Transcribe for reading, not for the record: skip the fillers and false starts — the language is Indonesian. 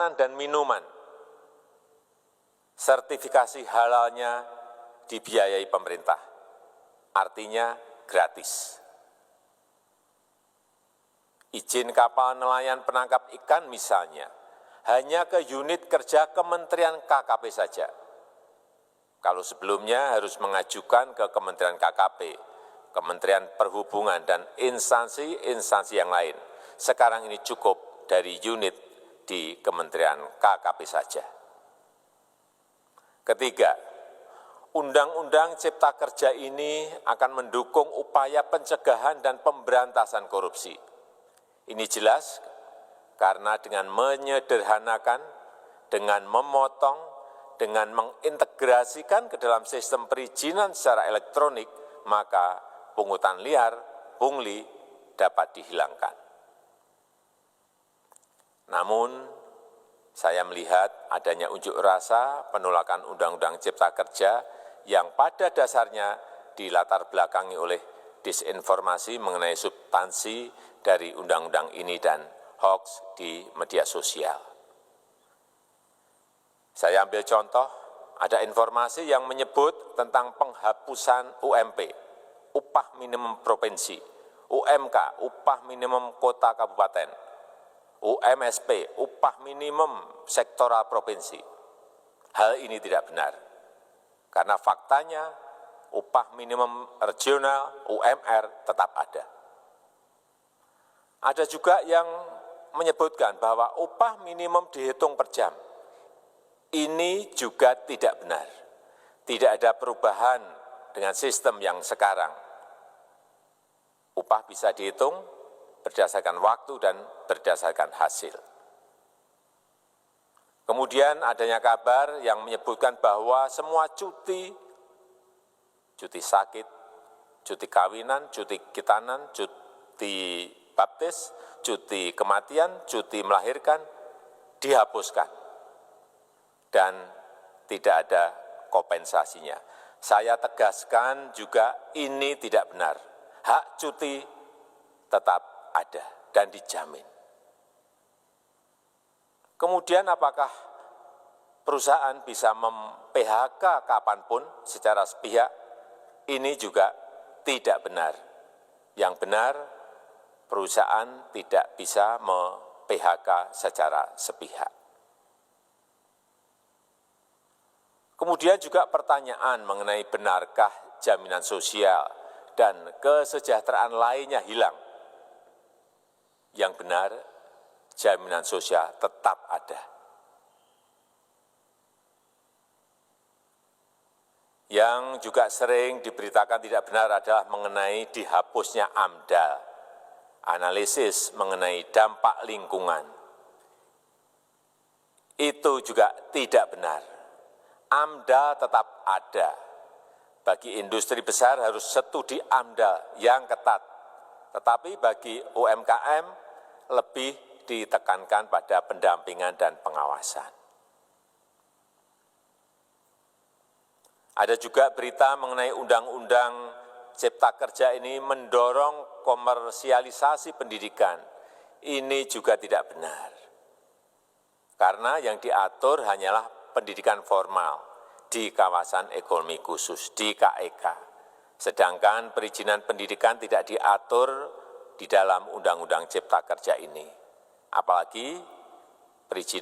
makanan dan minuman, sertifikasi halalnya dibiayai pemerintah, artinya gratis. Izin kapal nelayan penangkap ikan misalnya, hanya ke unit kerja Kementerian KKP saja. Kalau sebelumnya harus mengajukan ke Kementerian KKP, Kementerian Perhubungan, dan instansi-instansi yang lain. Sekarang ini cukup dari unit di Kementerian KKP saja. Ketiga, Undang-Undang Cipta Kerja ini akan mendukung upaya pencegahan dan pemberantasan korupsi. Ini jelas karena dengan menyederhanakan, dengan memotong, dengan mengintegrasikan ke dalam sistem perizinan secara elektronik, maka pungutan liar, pungli dapat dihilangkan. Namun, saya melihat adanya unjuk rasa penolakan Undang-Undang Cipta Kerja yang pada dasarnya dilatar belakangi oleh disinformasi mengenai substansi dari undang-undang ini dan hoax di media sosial. Saya ambil contoh, ada informasi yang menyebut tentang penghapusan UMP, upah minimum provinsi, UMK, upah minimum kota kabupaten, UMSP, upah minimum sektoral provinsi. Hal ini tidak benar, karena faktanya upah minimum regional, UMR, tetap ada. Ada juga yang menyebutkan bahwa upah minimum dihitung per jam. Ini juga tidak benar. Tidak ada perubahan dengan sistem yang sekarang. Upah bisa dihitung berdasarkan waktu dan berdasarkan hasil. Kemudian adanya kabar yang menyebutkan bahwa semua cuti sakit, cuti kawinan, cuti khitanan, cuti baptis, cuti kematian, cuti melahirkan, dihapuskan. Dan tidak ada kompensasinya. Saya tegaskan juga ini tidak benar. Hak cuti tetap ada dan dijamin. Kemudian apakah perusahaan bisa mem-PHK kapanpun secara sepihak? Ini juga tidak benar. Yang benar, perusahaan tidak bisa mem-PHK secara sepihak. Kemudian juga pertanyaan mengenai benarkah jaminan sosial dan kesejahteraan lainnya hilang. Yang benar, jaminan sosial tetap ada. Yang juga sering diberitakan tidak benar adalah mengenai dihapusnya AMDAL, analisis mengenai dampak lingkungan. Itu juga tidak benar. AMDAL tetap ada. Bagi industri besar harus studi AMDAL yang ketat. Tetapi bagi UMKM lebih ditekankan pada pendampingan dan pengawasan. Ada juga berita mengenai Undang-Undang Cipta Kerja ini mendorong komersialisasi pendidikan. Ini juga tidak benar. Karena yang diatur hanyalah pendidikan formal di kawasan ekonomi khusus, di KEK. Sedangkan perizinan pendidikan tidak diatur di dalam Undang-Undang Cipta Kerja ini. Apalagi perizinan